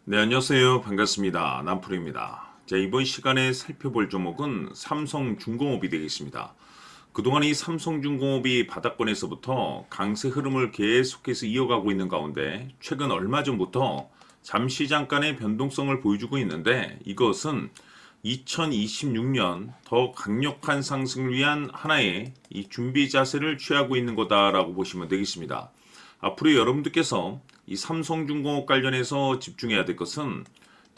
네, 안녕하세요. 반갑습니다. 남풀입니다. 자, 이번 시간에 살펴볼 종목은 삼성중공업이 되겠습니다. 그동안 이 삼성중공업이 바닥권에서부터 강세 흐름을 계속해서 이어가고 있는 가운데 최근 얼마 전부터 잠시 잠깐의 변동성을 보여주고 있는데 이것은 2026년 더 강력한 상승을 위한 하나의 이 준비 자세를 취하고 있는 거다라고 보시면 되겠습니다. 앞으로 여러분들께서 이 삼성중공업 관련해서 집중해야 될 것은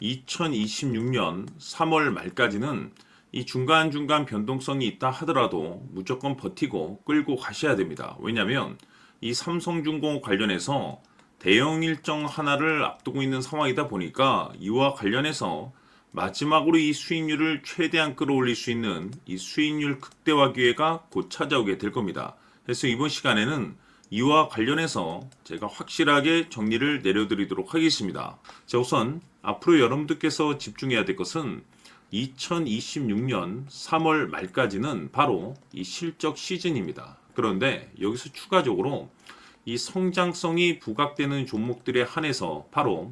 2026년 3월 말까지는 이 중간중간 변동성이 있다 하더라도 무조건 버티고 끌고 가셔야 됩니다. 왜냐하면 이 삼성중공업 관련해서 대형 일정 하나를 앞두고 있는 상황이다 보니까 이와 관련해서 마지막으로 이 수익률을 최대한 끌어올릴 수 있는 이 수익률 극대화 기회가 곧 찾아오게 될 겁니다. 그래서 이번 시간에는 이와 관련해서 제가 확실하게 정리를 내려드리도록 하겠습니다. 자, 우선 앞으로 여러분들께서 집중해야 될 것은 2026년 3월 말까지는 바로 이 실적 시즌입니다. 그런데 여기서 추가적으로 이 성장성이 부각되는 종목들에 한해서 바로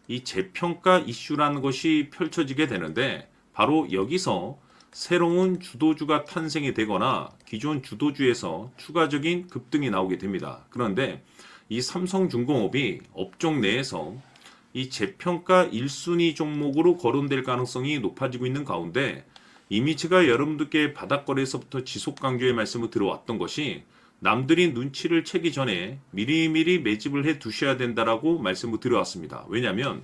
이 재평가 이슈라는 것이 펼쳐지게 되는데 바로 여기서 새로운 주도주가 탄생이 되거나 기존 주도주에서 추가적인 급등이 나오게 됩니다. 그런데 이 삼성중공업이 업종 내에서 이 재평가 1순위 종목으로 거론될 가능성이 높아지고 있는 가운데 이미 제가 여러분들께 바닥거래에서부터 지속 강조의 말씀을 들어왔던 것이 남들이 눈치를 채기 전에 미리미리 매집을 해 두셔야 된다라고 말씀을 드려왔습니다. 왜냐하면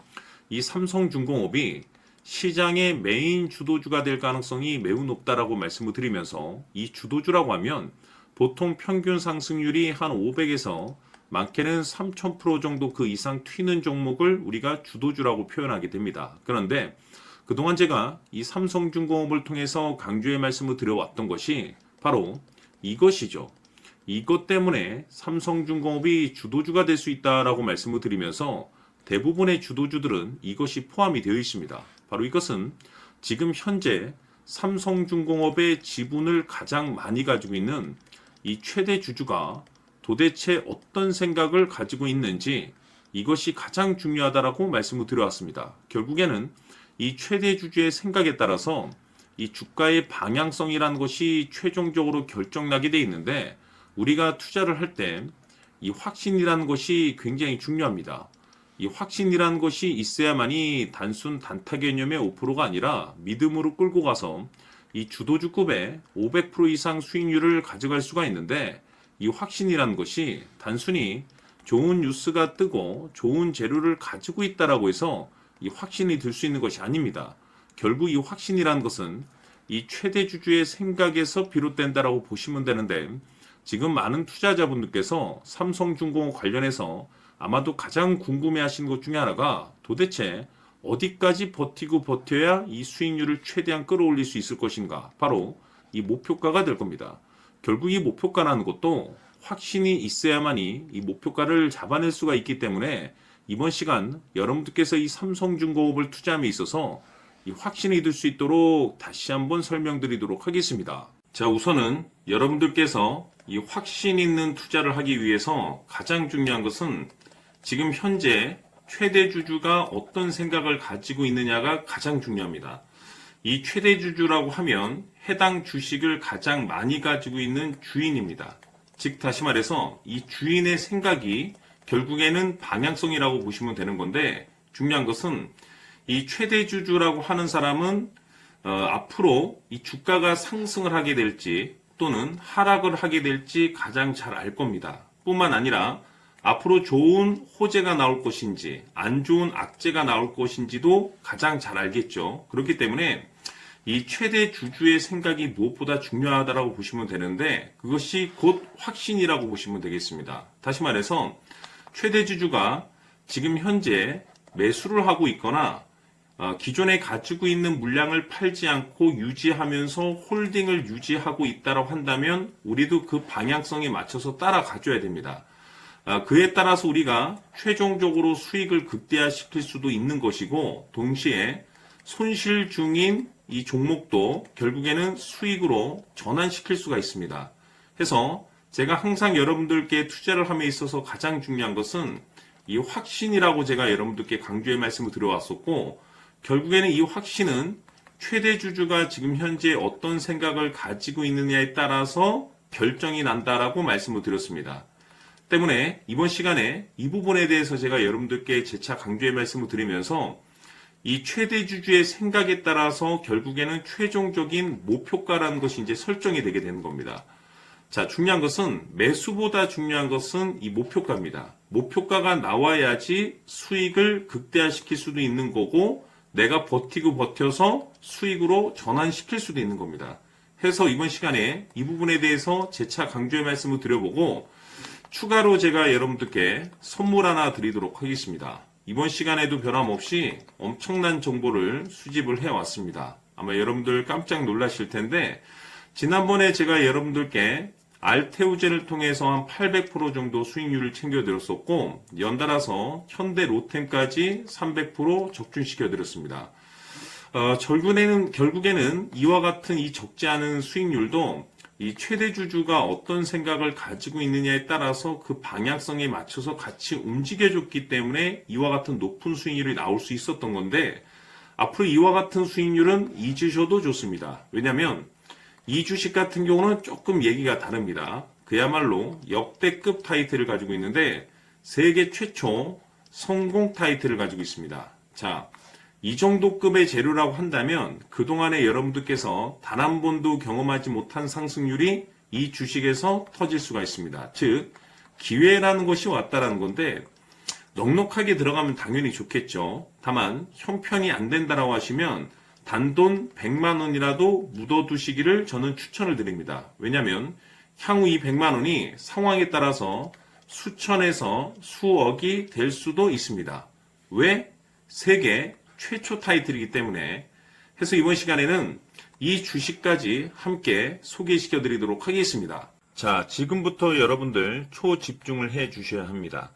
이 삼성중공업이 시장의 메인 주도주가 될 가능성이 매우 높다라고 말씀을 드리면서 이 주도주라고 하면 보통 평균 상승률이 한 500에서 많게는 3000% 정도 그 이상 튀는 종목을 우리가 주도주라고 표현하게 됩니다. 그런데 그동안 제가 이 삼성중공업을 통해서 강조의 말씀을 드려왔던 것이 바로 이것이죠. 이것 때문에 삼성중공업이 주도주가 될 수 있다라고 말씀을 드리면서 대부분의 주도주들은 이것이 포함이 되어 있습니다. 바로 이것은 지금 현재 삼성중공업의 지분을 가장 많이 가지고 있는 이 최대 주주가 도대체 어떤 생각을 가지고 있는지 이것이 가장 중요하다라고 말씀을 드려왔습니다. 결국에는 이 최대 주주의 생각에 따라서 이 주가의 방향성이라는 것이 최종적으로 결정나게 돼 있는데 우리가 투자를 할 때 이 확신이라는 것이 굉장히 중요합니다. 이 확신이라는 것이 있어야만이 단순 단타 개념의 5%가 아니라 믿음으로 끌고 가서 이 주도주급의 500% 이상 수익률을 가져갈 수가 있는데 이 확신이라는 것이 단순히 좋은 뉴스가 뜨고 좋은 재료를 가지고 있다라고 해서 이 확신이 들 수 있는 것이 아닙니다. 결국 이 확신이라는 것은 이 최대 주주의 생각에서 비롯된다라고 보시면 되는데 지금 많은 투자자분들께서 삼성중공업 관련해서 아마도 가장 궁금해하시는 것 중에 하나가 도대체 어디까지 버티고 버텨야 이 수익률을 최대한 끌어올릴 수 있을 것인가? 바로 이 목표가가 될 겁니다. 결국 이 목표가라는 것도 확신이 있어야만이 이 목표가를 잡아낼 수가 있기 때문에 이번 시간 여러분들께서 이 삼성중공업을 투자함에 있어서 이 확신이 들 수 있도록 다시 한번 설명드리도록 하겠습니다. 자, 우선은 여러분들께서 이 확신 있는 투자를 하기 위해서 가장 중요한 것은 지금 현재 최대 주주가 어떤 생각을 가지고 있느냐가 가장 중요합니다. 이 최대 주주라고 하면 해당 주식을 가장 많이 가지고 있는 주인입니다. 즉 다시 말해서 이 주인의 생각이 결국에는 방향성이라고 보시면 되는 건데 중요한 것은 이 최대 주주라고 하는 사람은 앞으로 이 주가가 상승을 하게 될지 또는 하락을 하게 될지 가장 잘 알 겁니다. 뿐만 아니라 앞으로 좋은 호재가 나올 것인지 안 좋은 악재가 나올 것인지도 가장 잘 알겠죠. 그렇기 때문에 이 최대 주주의 생각이 무엇보다 중요하다고 보시면 되는데 그것이 곧 확신이라고 보시면 되겠습니다. 다시 말해서 최대 주주가 지금 현재 매수를 하고 있거나 기존에 가지고 있는 물량을 팔지 않고 유지하면서 홀딩을 유지하고 있다고 한다면 우리도 그 방향성에 맞춰서 따라가줘야 됩니다. 그에 따라서 우리가 최종적으로 수익을 극대화시킬 수도 있는 것이고 동시에 손실 중인 이 종목도 결국에는 수익으로 전환시킬 수가 있습니다. 해서 제가 항상 여러분들께 투자를 함에 있어서 가장 중요한 것은 이 확신이라고 제가 여러분들께 강조의 말씀을 드려왔었고, 결국에는 이 확신은 최대 주주가 지금 현재 어떤 생각을 가지고 있느냐에 따라서 결정이 난다라고 말씀을 드렸습니다. 때문에 이번 시간에 이 부분에 대해서 제가 여러분들께 재차 강조의 말씀을 드리면서 이 최대 주주의 생각에 따라서 결국에는 최종적인 목표가라는 것이 이제 설정이 되게 되는 겁니다. 자, 중요한 것은 매수보다 중요한 것은 이 목표가입니다. 목표가가 나와야지 수익을 극대화시킬 수도 있는 거고 내가 버티고 버텨서 수익으로 전환시킬 수도 있는 겁니다. 해서 이번 시간에 이 부분에 대해서 재차 강조의 말씀을 드려보고 추가로 제가 여러분들께 선물 하나 드리도록 하겠습니다. 이번 시간에도 변함없이 엄청난 정보를 수집을 해왔습니다. 아마 여러분들 깜짝 놀라실 텐데 지난번에 제가 여러분들께 알테우제를 통해서 한 800% 정도 수익률을 챙겨드렸었고 연달아서 현대 로템까지 300% 적중시켜드렸습니다. 결국에는 이와 같은 이 적지 않은 수익률도 이 최대 주주가 어떤 생각을 가지고 있느냐에 따라서 그 방향성에 맞춰서 같이 움직여줬기 때문에 이와 같은 높은 수익률이 나올 수 있었던 건데 앞으로 이와 같은 수익률은 잊으셔도 좋습니다. 왜냐하면 이 주식 같은 경우는 조금 얘기가 다릅니다. 그야말로 역대급 타이틀을 가지고 있는데 세계 최초 성공 타이틀을 가지고 있습니다. 자, 이 정도 급의 재료라고 한다면 그동안에 여러분들께서 단 한 번도 경험하지 못한 상승률이 이 주식에서 터질 수가 있습니다. 즉 기회라는 것이 왔다라는 건데 넉넉하게 들어가면 당연히 좋겠죠. 다만 형편이 안 된다라고 하시면 단돈 100만 원이라도 묻어두시기를 저는 추천을 드립니다. 왜냐하면 향후 이 100만 원이 상황에 따라서 수천에서 수억이 될 수도 있습니다. 왜? 세계 최초 타이틀이기 때문에 해서 이번 시간에는 이 주식까지 함께 소개시켜 드리도록 하겠습니다. 자, 지금부터 여러분들 초집중을 해 주셔야 합니다.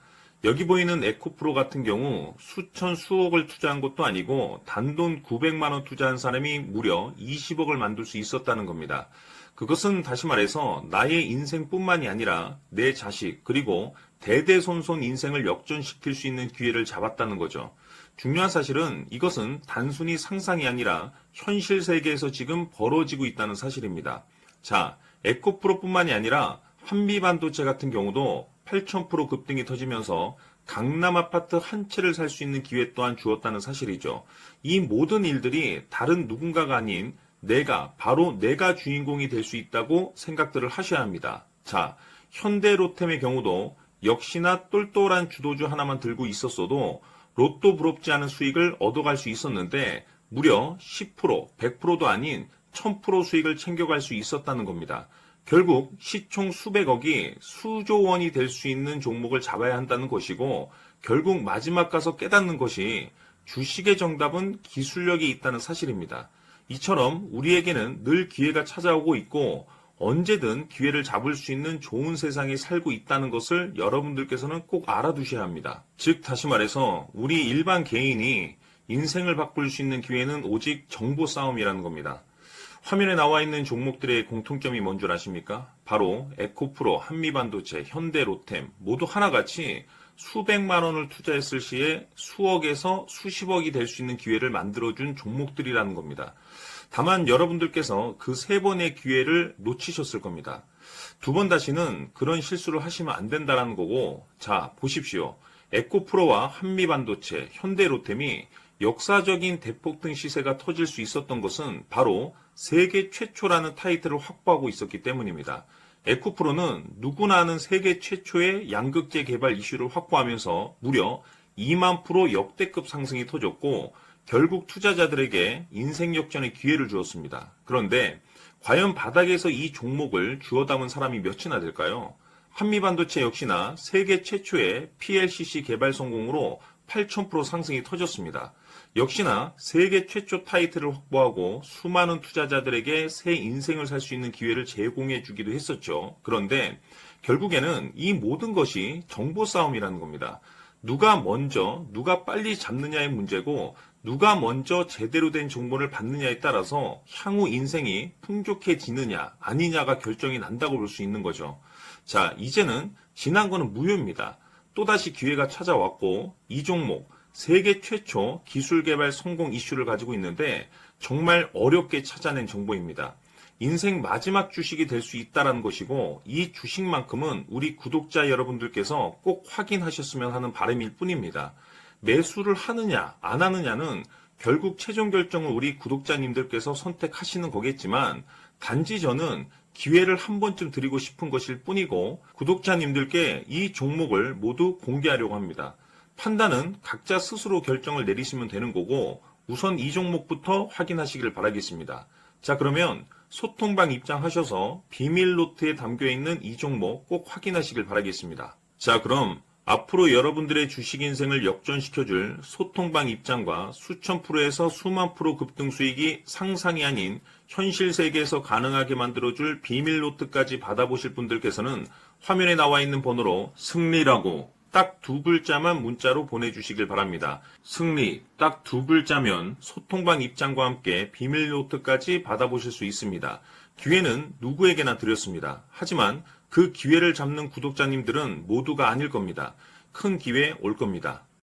여기 보이는 에코프로 같은 경우 수천 수억을 투자한 것도 아니고 단돈 900만 원 투자한 사람이 무려 20억을 만들 수 있었다는 겁니다. 그것은 다시 말해서 나의 인생뿐만이 아니라 내 자식 그리고 대대손손 인생을 역전시킬 수 있는 기회를 잡았다는 거죠. 중요한 사실은 이것은 단순히 상상이 아니라 현실 세계에서 지금 벌어지고 있다는 사실입니다. 자, 에코프로뿐만이 아니라 한미반도체 같은 경우도 8,000% 급등이 터지면서 강남 아파트 한 채를 살 수 있는 기회 또한 주었다는 사실이죠. 이 모든 일들이 다른 누군가가 아닌 바로 내가 주인공이 될 수 있다고 생각들을 하셔야 합니다. 자, 현대로템의 경우도 역시나 똘똘한 주도주 하나만 들고 있었어도 로또 부럽지 않은 수익을 얻어갈 수 있었는데 무려 10%, 100%도 아닌 1000% 수익을 챙겨갈 수 있었다는 겁니다. 결국 시총 수백억이 수조 원이 될 수 있는 종목을 잡아야 한다는 것이고 결국 마지막 가서 깨닫는 것이 주식의 정답은 기술력이 있다는 사실입니다. 이처럼 우리에게는 늘 기회가 찾아오고 있고 언제든 기회를 잡을 수 있는 좋은 세상에 살고 있다는 것을 여러분들께서는 꼭 알아두셔야 합니다. 즉 다시 말해서 우리 일반 개인이 인생을 바꿀 수 있는 기회는 오직 정보 싸움이라는 겁니다. 화면에 나와 있는 종목들의 공통점이 뭔 줄 아십니까? 바로 에코프로, 한미반도체, 현대로템 모두 하나같이 수백만 원을 투자했을 시에 수억에서 수십억이 될 수 있는 기회를 만들어준 종목들이라는 겁니다. 다만 여러분들께서 그 세 번의 기회를 놓치셨을 겁니다. 두 번 다시는 그런 실수를 하시면 안 된다는 거고, 자 보십시오. 에코프로와 한미반도체, 현대로템이 역사적인 대폭등 시세가 터질 수 있었던 것은 바로 세계 최초라는 타이틀을 확보하고 있었기 때문입니다. 에코프로는 누구나 아는 세계 최초의 양극재 개발 이슈를 확보하면서 무려 2만 % 역대급 상승이 터졌고 결국 투자자들에게 인생 역전의 기회를 주었습니다. 그런데 과연 바닥에서 이 종목을 주워 담은 사람이 몇이나 될까요? 한미반도체 역시나 세계 최초의 PLCC 개발 성공으로 8,000% 상승이 터졌습니다. 역시나 세계 최초 타이틀을 확보하고 수많은 투자자들에게 새 인생을 살 수 있는 기회를 제공해 주기도 했었죠. 그런데 결국에는 이 모든 것이 정보 싸움이라는 겁니다. 누가 먼저, 누가 빨리 잡느냐의 문제고 누가 먼저 제대로 된 정보를 받느냐에 따라서 향후 인생이 풍족해지느냐 아니냐가 결정이 난다고 볼 수 있는 거죠. 자, 이제는 지난 거는 무효입니다. 또다시 기회가 찾아왔고 이 종목 세계 최초 기술 개발 성공 이슈를 가지고 있는데 정말 어렵게 찾아낸 정보입니다. 인생 마지막 주식이 될 수 있다는 것이고 이 주식만큼은 우리 구독자 여러분들께서 꼭 확인하셨으면 하는 바람일 뿐입니다. 매수를 하느냐 안 하느냐는 결국 최종 결정을 우리 구독자님들께서 선택하시는 거겠지만 단지 저는 기회를 한 번쯤 드리고 싶은 것일 뿐이고 구독자님들께 이 종목을 모두 공개하려고 합니다. 판단은 각자 스스로 결정을 내리시면 되는 거고 우선 이 종목부터 확인하시길 바라겠습니다. 자, 그러면 소통방 입장하셔서 비밀 노트에 담겨있는 이 종목 꼭 확인하시길 바라겠습니다. 자, 그럼 앞으로 여러분들의 주식 인생을 역전시켜줄 소통방 입장과 수천 프로에서 수만 프로 급등 수익이 상상이 아닌 현실 세계에서 가능하게 만들어줄 비밀 노트까지 받아보실 분들께서는 화면에 나와 있는 번호로 승리라고 딱 두 글자만 문자로 보내주시길 바랍니다. 승리 딱 두 글자면 소통방 입장과 함께 비밀 노트까지 받아보실 수 있습니다. 기회는 누구에게나 드렸습니다. 하지만 그 기회를 잡는 구독자님들은 모두가 아닐 겁니다. 큰 기회 올 겁니다.